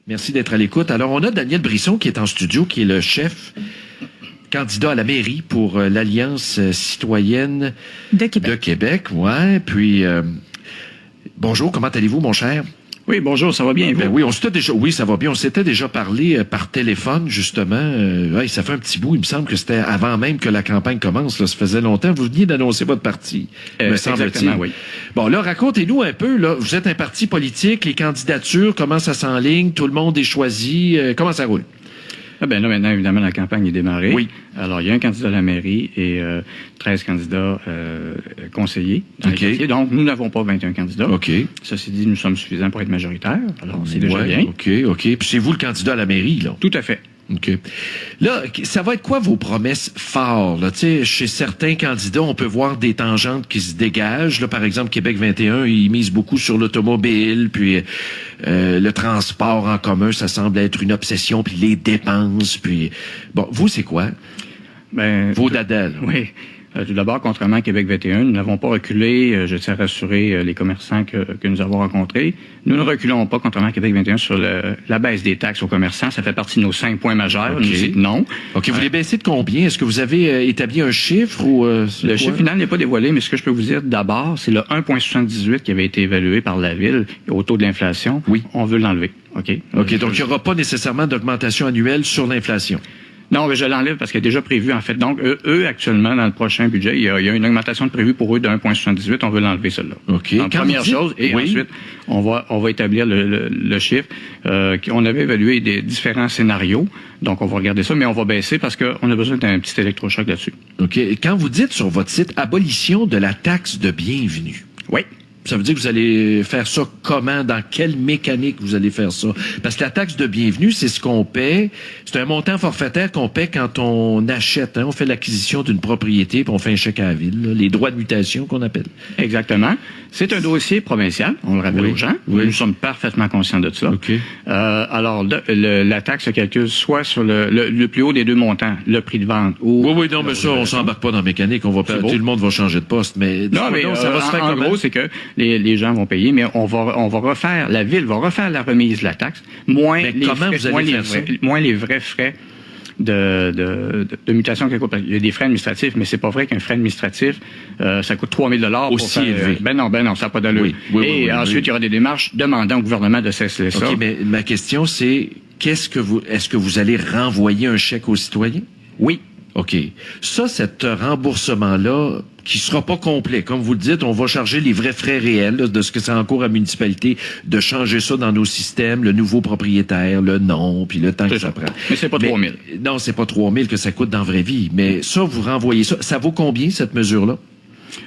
Merci d'être à l'écoute. Alors, on a Daniel Brisson qui est en studio, qui est le chef candidat à la mairie pour l'Alliance citoyenne de Québec. De Québec, ouais. Puis, bonjour, comment allez-vous, mon cher? Oui, bonjour, ça va bien, vous? Ben oui, oui, ça va bien. On s'était déjà parlé par téléphone, justement. Ouais, ça fait un petit bout. Il me semble que c'était avant même que la campagne commence. Là, ça faisait longtemps. Vous veniez d'annoncer votre parti, me semble-t-il. Oui. Bon, là, racontez-nous un peu. Là, vous êtes un parti politique, les candidatures, comment ça s'enligne, tout le monde est choisi, comment ça roule? Ah ben là, maintenant, évidemment, la campagne est démarrée. Oui. Alors, il y a un candidat à la mairie et 13 candidats conseillers dans les quartiers. Donc, nous n'avons pas 21 candidats. OK. Ceci dit, nous sommes suffisants pour être majoritaires. Alors, c'est déjà bien. OK. Puis c'est vous le candidat à la mairie, là? Tout à fait. OK. Là, ça va être quoi vos promesses phares? Là? Tu sais, chez certains candidats, on peut voir des tangentes qui se dégagent. Là, par exemple, Québec 21, ils misent beaucoup sur l'automobile, puis le transport en commun, ça semble être une obsession, puis les dépenses, puis... Bon, vous, c'est quoi? Ben, Vos dadas, là. Oui. Tout d'abord, contrairement à Québec 21, nous n'avons pas reculé, je tiens à rassurer les commerçants que nous avons rencontrés. Nous ne reculons pas, contrairement à Québec 21, sur la baisse des taxes aux commerçants. Ça fait partie de nos 5 points majeurs. Okay. Nous dites non. OK, vous les baissez de combien? Est-ce que vous avez établi un chiffre ou... le chiffre final n'est pas dévoilé, mais ce que je peux vous dire d'abord, c'est le 1,78 qui avait été évalué par la Ville au taux de l'inflation. Oui. On veut l'enlever. OK, donc il n'y aura pas nécessairement d'augmentation annuelle sur l'inflation. Non, mais je l'enlève parce qu'elle est déjà prévue, en fait. Donc, eux, actuellement, dans le prochain budget, il y a une augmentation de prévue pour eux de 1,78. On veut l'enlever, celle-là. OK. Première chose, et ensuite, on va établir le chiffre. On avait évalué des différents scénarios. Donc, on va regarder ça, mais on va baisser parce qu'on a besoin d'un petit électrochoc là-dessus. OK. Quand vous dites sur votre site « Abolition de la taxe de bienvenue », oui. ça veut dire que vous allez faire ça comment? Dans quelle mécanique vous allez faire ça? Parce que la taxe de bienvenue, c'est ce qu'on paie. C'est un montant forfaitaire qu'on paie quand on achète. Hein? On fait l'acquisition d'une propriété puis on fait un chèque à la ville. Là, les droits de mutation qu'on appelle. Exactement. C'est un dossier provincial, on le rappelle aux gens. Oui. Nous sommes parfaitement conscients de ça. OK. Alors, la taxe se calcule soit sur le plus haut des deux montants, le prix de vente. Ou Oui, non, mais ça, on s'embarque pas dans la mécanique. Tout le monde va changer de poste. Mais non, mais ça va se faire en gros, c'est que les gens vont payer, mais on va refaire, la Ville va refaire la remise de la taxe, moins les vrais frais de mutation quelque part. Il y a des frais administratifs, mais c'est pas vrai qu'un frais administratif, ça coûte 3 000 $ aussi élevé. Ben non, ça n'a pas d'allure. Et ensuite, il y aura des démarches demandant au gouvernement de cesser ça. OK, mais ma question, c'est est-ce que vous allez renvoyer un chèque aux citoyens? Oui. OK. Ça, cet remboursement-là, qui sera pas complet. Comme vous le dites, on va charger les vrais frais réels là, de ce que c'est en cours à la municipalité, de changer ça dans nos systèmes, le nouveau propriétaire, le nom, puis le temps que ça prend. Mais c'est pas 3 000. Non, c'est pas 3 000 que ça coûte dans la vraie vie. Mais ça, vous renvoyez ça. Ça vaut combien, cette mesure-là?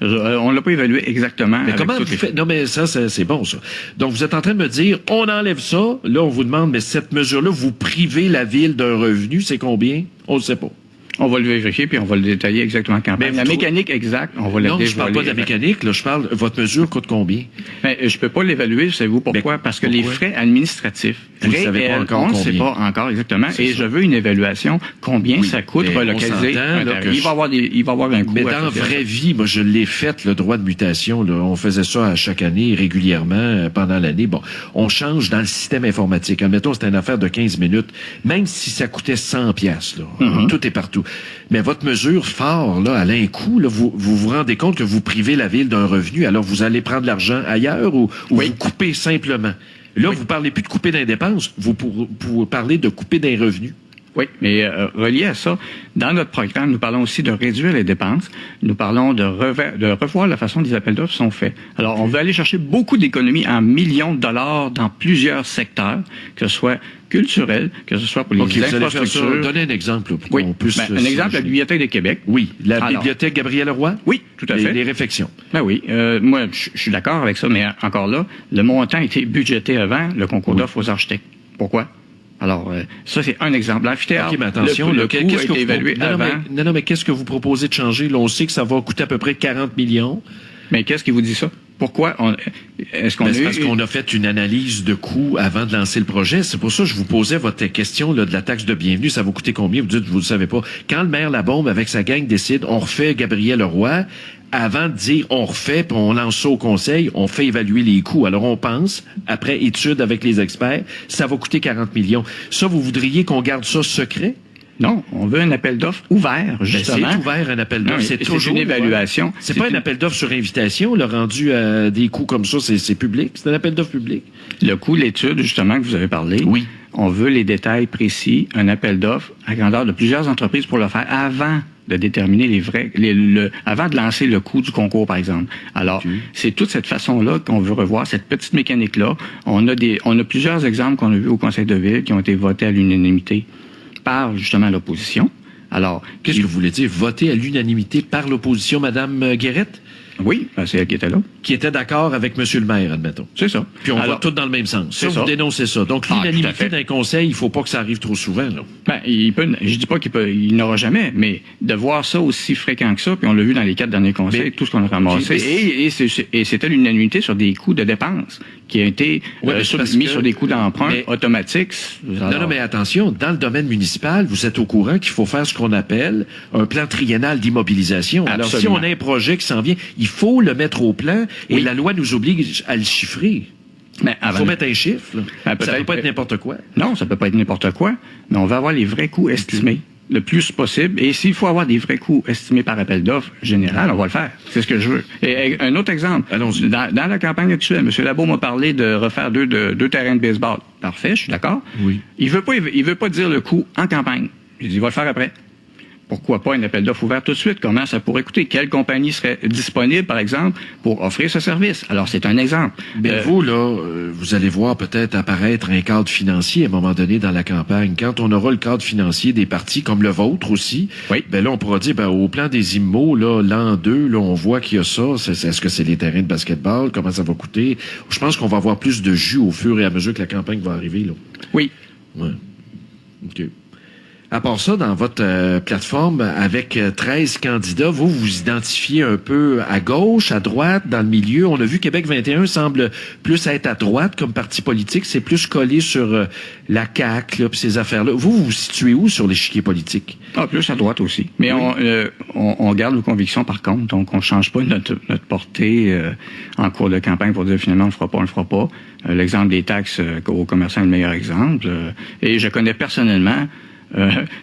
On l'a pas évalué exactement. Mais comment vous faites? Non, mais ça, c'est bon, ça. Donc, vous êtes en train de me dire, on enlève ça. Là, on vous demande, mais cette mesure-là, vous privez la ville d'un revenu, c'est combien? On le sait pas. On va le vérifier, puis on va le détailler exactement quand même. La mécanique exacte, on va la dévoiler. Non, je parle pas de la mécanique, là, je parle, votre mesure coûte combien? Ben, je peux pas l'évaluer, savez-vous pourquoi? Parce que les frais administratifs, vous ne savez pas encore on ne sait pas encore exactement, et je veux une évaluation, combien ça coûte relocaliser. Il va y avoir un coût. Mais dans la vraie vie, moi, je l'ai fait, le droit de mutation, là, on faisait ça à chaque année, régulièrement, pendant l'année. Bon, on change dans le système informatique. Admettons, c'était une affaire de 15 minutes, même si ça coûtait 100 $, là. Tout est partout. Mais votre mesure phare, là, elle a un coût, là, vous rendez compte que vous privez la ville d'un revenu, alors vous allez prendre l'argent ailleurs ou vous coupez simplement? Là, vous parlez plus de couper des dépenses, vous parlez de couper des revenus. Oui, mais relié à ça, dans notre programme, nous parlons aussi de réduire les dépenses. Nous parlons de revoir la façon dont les appels d'offres sont faits. Alors, on veut aller chercher beaucoup d'économies en millions de dollars dans plusieurs secteurs, que ce soit culturel, que ce soit pour les infrastructures. Donnez un exemple là, pour qu'on puisse... un exemple, la Bibliothèque de Québec. Oui, Bibliothèque Gabriel Roy? Oui, tout à fait. Les réfections. Ben oui, moi, je suis d'accord avec ça, mais encore là, le montant a été budgété avant le concours d'offres aux architectes. Pourquoi? Alors, ça, c'est un exemple. L'amphithéâtre, mais attention, le coût a été évalué avant. Non, mais qu'est-ce que vous proposez de changer? Là, on sait que ça va coûter à peu près 40 millions. Mais qu'est-ce qui vous dit ça? Pourquoi est-ce qu'on parce qu'on a fait une analyse de coût avant de lancer le projet. C'est pour ça que je vous posais votre question là, de la taxe de bienvenue. Ça va coûter combien? Vous dites, vous ne le savez pas. Quand le maire Labombe, avec sa gang, décide, on refait Gabriel Leroy, avant de dire on refait, puis on lance ça au conseil, on fait évaluer les coûts. Alors on pense, après étude avec les experts, ça va coûter 40 millions. Ça, vous voudriez qu'on garde ça secret? Non, on veut un appel d'offres ouvert, justement. C'est ouvert, un appel d'offres. C'est toujours une évaluation. C'est pas un appel d'offres sur invitation. Le rendu à des coûts comme ça, c'est public. C'est un appel d'offres public. Le coût, l'étude, justement, que vous avez parlé. Oui. On veut les détails précis, un appel d'offres à grandeur de plusieurs entreprises pour le faire avant de déterminer avant de lancer le coût du concours, par exemple. Alors, c'est toute cette façon-là qu'on veut revoir, cette petite mécanique-là. On a plusieurs exemples qu'on a vus au Conseil de ville qui ont été votés à l'unanimité par, justement, l'opposition. Alors, qu'est-ce que vous voulez dire? Voter à l'unanimité par l'opposition, Mme Guérette? Oui, c'est elle qui était là. Qui était d'accord avec M. le maire, admettons. C'est ça. Puis on va tous dans le même sens. Ça, vous dénoncez ça. Donc, l'unanimité d'un conseil, il faut pas que ça arrive trop souvent, là. Ben, je dis pas il n'aura jamais, mais de voir ça aussi fréquent que ça, puis on l'a vu dans les 4 derniers conseils, tout ce qu'on a ramassé, et c'était l'unanimité sur des coûts de dépenses qui a été mis sur des coûts d'emprunt automatiques. Non, mais attention, dans le domaine municipal, vous êtes au courant qu'il faut faire ce qu'on appelle un plan triennal d'immobilisation. Alors, si on a un projet qui s'en vient, il faut le mettre au plan et la loi nous oblige à le chiffrer. Il faut mettre un chiffre. Ça ne peut pas être n'importe quoi. Non, ça ne peut pas être n'importe quoi, mais on va avoir les vrais coûts estimés le plus possible. Et s'il faut avoir des vrais coûts estimés par appel d'offres général, on va le faire. C'est ce que je veux. Et un autre exemple. Dans la campagne actuelle, M. Labo m'a parlé de refaire deux terrains de baseball. Parfait, je suis d'accord. Oui. Il veut pas dire le coût en campagne. J'ai dit, il va le faire après. Pourquoi pas un appel d'offres ouvert tout de suite? Comment ça pourrait coûter? Quelle compagnie serait disponible, par exemple, pour offrir ce service? Alors, c'est un exemple. Vous, là, vous allez voir peut-être apparaître un cadre financier à un moment donné dans la campagne. Quand on aura le cadre financier des partis, comme le vôtre aussi, là, on pourra dire, au plan des IMO, là, l'an 2, là, on voit qu'il y a ça. Est-ce que c'est les terrains de basketball? Comment ça va coûter? Je pense qu'on va avoir plus de jus au fur et à mesure que la campagne va arriver, là. Oui. Ouais. OK. À part ça, dans votre plateforme, avec 13 candidats, vous identifiez un peu à gauche, à droite, dans le milieu. On a vu Québec 21 semble plus être à droite comme parti politique. C'est plus collé sur la CAQ, là, puis ces affaires-là. Vous vous situez où sur l'échiquier politique? Plus à droite aussi. Mais on garde nos convictions, par contre. Donc, on ne change pas notre portée en cours de campagne pour dire finalement, on le fera pas. L'exemple des taxes aux commerçants est le meilleur exemple. Et je connais personnellement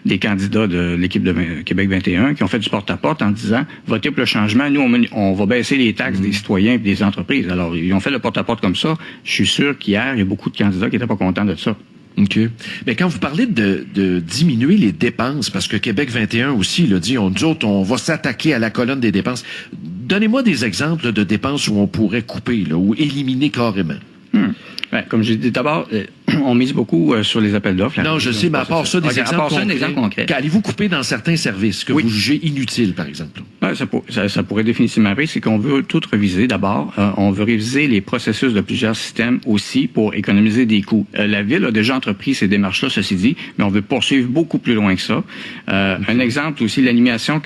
des candidats de l'équipe de Québec 21 qui ont fait du porte-à-porte en disant votez pour le changement, nous on va baisser les taxes des citoyens et des entreprises. Alors ils ont fait le porte-à-porte comme ça. Je suis sûr qu'hier il y a beaucoup de candidats qui n'étaient pas contents de ça. OK. Mais quand vous parlez de diminuer les dépenses, parce que Québec 21 aussi l'a dit, nous autres, on va s'attaquer à la colonne des dépenses. Donnez-moi des exemples de dépenses où on pourrait couper, là, ou éliminer carrément. Comme j'ai dit, d'abord, on mise beaucoup sur les appels d'offres. Non, je sais, mais à part ça, des exemples concrets. Allez-vous couper dans certains services que vous jugez inutiles, par exemple? Ça pourrait définitivement arriver. C'est qu'on veut tout réviser d'abord. On veut réviser les processus de plusieurs systèmes aussi pour économiser des coûts. La Ville a déjà entrepris ces démarches-là, ceci dit, mais on veut poursuivre beaucoup plus loin que ça. Un exemple aussi, l'animation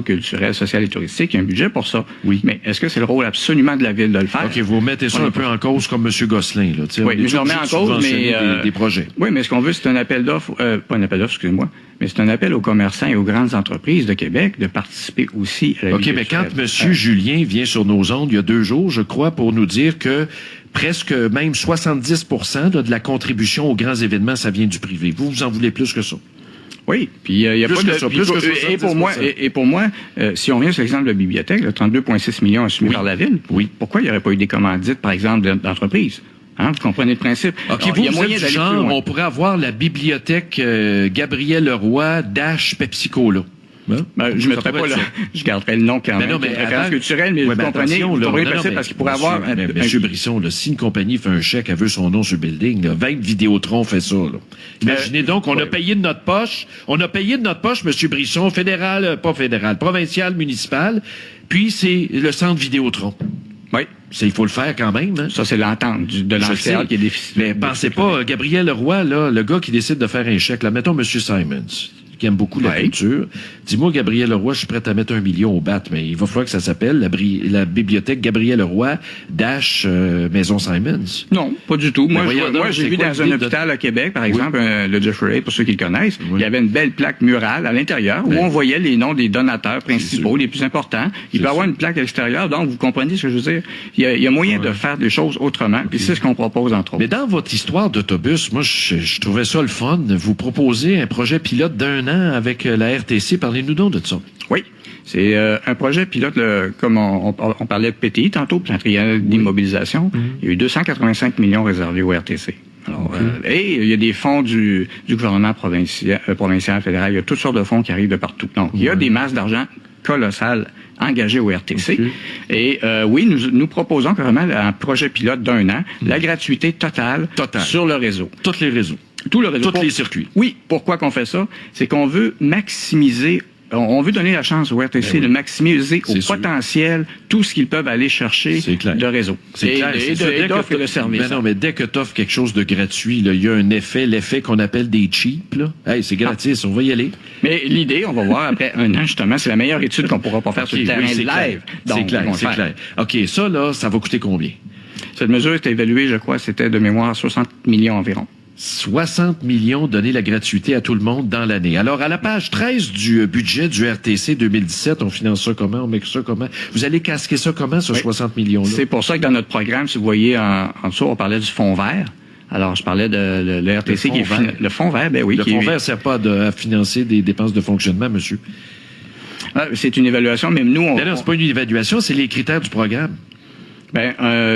culturelle, sociale et touristique, il y a un budget pour ça. Oui. Mais est-ce que c'est le rôle absolument de la Ville de le faire? OK, vous mettez ça un peu en cause comme M. Gosselin, là. Oui, je le remets en cause, mais des projets. Oui, mais ce qu'on veut, c'est un appel d'offres, pas un appel d'offres, excusez-moi, mais c'est un appel aux commerçants et aux grandes entreprises de Québec de participer aussi à la vie mais quand M. Julien vient sur nos ondes, il y a 2 jours, je crois, pour nous dire que presque même 70% de la contribution aux grands événements, ça vient du privé. Vous en voulez plus que ça? Oui, puis il y a pas de... Et pour moi, si on revient sur l'exemple de la bibliothèque, 32,6 millions assumés par la Ville, pourquoi il n'y aurait pas eu des commandites, par exemple, d'entreprises? Vous comprenez le principe? OK, il y a moyen d'aller plus loin. On pourrait avoir la bibliothèque Gabriel Leroy - Pepsi Cola. Je mettrais pas je garderais le nom quand même. Mais référence culturelle, mais vous comprenez, parce qu'il pourrait avoir... Monsieur Brisson, là, si une compagnie fait un chèque, elle veut son nom sur le building, là, 20 Vidéotron fait ça. Là. Imaginez donc, on a payé de notre poche, Monsieur Brisson, provincial, municipal, puis c'est le centre Vidéotron. Oui. Il faut le faire quand même. Hein? Ça, c'est l'entente de l'ancien qui est déficitaire. Mais pensez pas, Gabriel Leroy, là, le gars qui décide de faire un chèque, là, mettons M. Simons, qui aime beaucoup la culture. Dis-moi, Gabriel Leroy, je suis prêt à mettre 1 million au BAT, mais il va falloir que ça s'appelle la bibliothèque Gabriel Leroy Maison Simons. Non, pas du tout. Moi, donc, j'ai vu dans un hôpital à Québec, par exemple, le Jeffrey, pour ceux qui le connaissent, il y avait une belle plaque murale à l'intérieur où on voyait les noms des donateurs principaux, les plus importants. Il peut y avoir une plaque à l'extérieur, donc vous comprenez ce que je veux dire? Il y a moyen de faire des choses autrement, puis c'est ce qu'on propose entre autres. Mais dans votre histoire d'autobus, moi, je trouvais ça le fun. Vous proposez un projet pilote d'1 an avec la RTC. Parlez-nous donc de ça. Oui. C'est un projet pilote, comme on parlait de PTI tantôt, plan triennal d'immobilisation. Il y a eu 285 millions réservés au RTC. Alors, et il y a des fonds du gouvernement provincial, fédéral. Il y a toutes sortes de fonds qui arrivent de partout. Donc, il y a des masses d'argent colossales engagées au RTC. Et oui, nous proposons carrément un projet pilote d'1 an, la gratuité totale sur le réseau. Tous les réseaux. Tout le réseau. Tous les circuits. Oui. Pourquoi qu'on fait ça? C'est qu'on veut maximiser. On veut donner la chance au RTC de maximiser au potentiel tout ce qu'ils peuvent aller chercher de réseau. C'est clair. Et d'offres et de services. Mais non, mais dès que tu offres quelque chose de gratuit, il y a un effet, l'effet qu'on appelle des cheap. Là. Hey, c'est gratis, on va y aller. Mais l'idée, on va voir après 1 an, justement, c'est la meilleure étude qu'on pourra pas faire sur le terrain live. C'est clair. OK, ça, là, ça va coûter combien? Cette mesure est évaluée, je crois, c'était de mémoire 60 millions environ. 60 millions donnés la gratuité à tout le monde dans l'année. Alors, à la page 13 du budget du RTC 2017, on finance ça comment? On met ça comment? Vous allez casquer ça comment, ce 60 millions-là? C'est pour ça que dans notre programme, si vous voyez en dessous, on parlait du fonds vert. Alors, je parlais de le RTC qui est le fonds vert, ben oui. Le fonds vert ne sert pas à financer des dépenses de fonctionnement, monsieur. C'est une évaluation, même nous... Non, c'est pas une évaluation, c'est les critères du programme.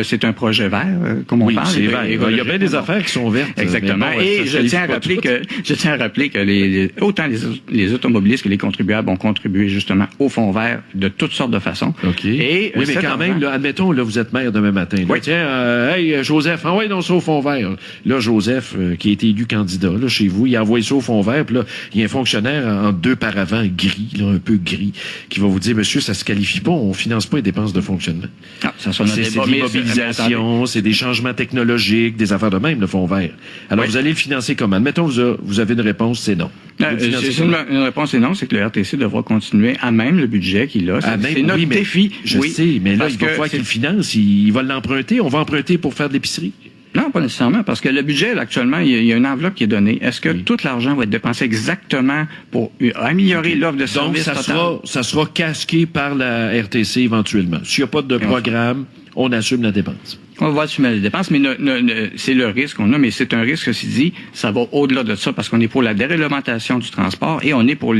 C'est un projet vert, comme on parle. C'est vert. Il y a bien des affaires qui sont vertes. Exactement. Et je tiens à rappeler que autant les automobilistes que les contribuables ont contribué justement au fonds vert de toutes sortes de façons. OK. Et oui, mais quand même, là, admettons, là, vous êtes maire demain matin. Là, tiens, hey, Joseph, envoie donc ça au fonds vert. Là, Joseph, qui a été élu candidat, là, chez vous, il a envoyé ça au fonds vert, puis là, il y a un fonctionnaire en 2 paravents gris, là, un peu gris, qui va vous dire, monsieur, ça se qualifie pas, on finance pas les dépenses de fonctionnement. Ah, ça sonne c'est de l'immobilisation, c'est des changements technologiques, des affaires de même, le fonds vert. Alors, vous allez le financer comment? Admettons, vous avez une réponse, c'est non. Une réponse, c'est non, c'est que le RTC devra continuer à même le budget qu'il a. C'est notre défi. Je sais, mais là, il va falloir qu'il le finance. Il va l'emprunter. On va emprunter pour faire de l'épicerie. Non, pas nécessairement, parce que le budget, là, actuellement, il y a une enveloppe qui est donnée. Est-ce que tout l'argent va être dépensé exactement pour améliorer l'offre de service totale? Donc, ça sera casqué par la RTC éventuellement. S'il n'y a pas de programme, on assume la dépense. On va assumer les dépenses, mais c'est le risque qu'on a, mais c'est un risque, ceci dit, ça va au-delà de ça, parce qu'on est pour la déréglementation du transport et on est pour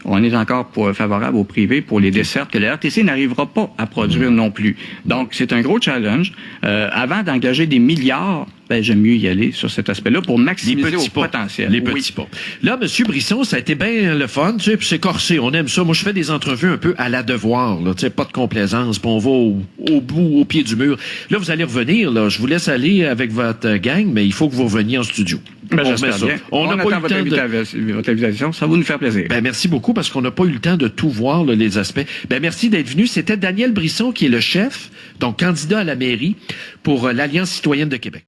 on est encore favorable au privé pour les dessertes que la RTC n'arrivera pas à produire non plus. Donc, c'est un gros challenge. Avant d'engager des milliards, j'aime mieux y aller sur cet aspect-là pour maximiser au potentiel. Les petits pas. Là, M. Brisson, ça a été bien le fun, tu sais, puis c'est corsé, on aime ça. Moi, je fais des entrevues un peu à la devoir, là, tu sais, pas de complaisance, puis on va au bout, au pied du mur. Là, vous allez revenir, là. Je vous laisse aller avec votre gang, mais il faut que vous reveniez en studio. J'espère bien. On n'a pas eu le temps votre invitation. Ça va nous faire plaisir. Merci beaucoup, parce qu'on n'a pas eu le temps de tout voir, là, les aspects. Merci d'être venu. C'était Daniel Brisson, qui est le chef, donc candidat à la mairie pour l'Alliance citoyenne de Québec.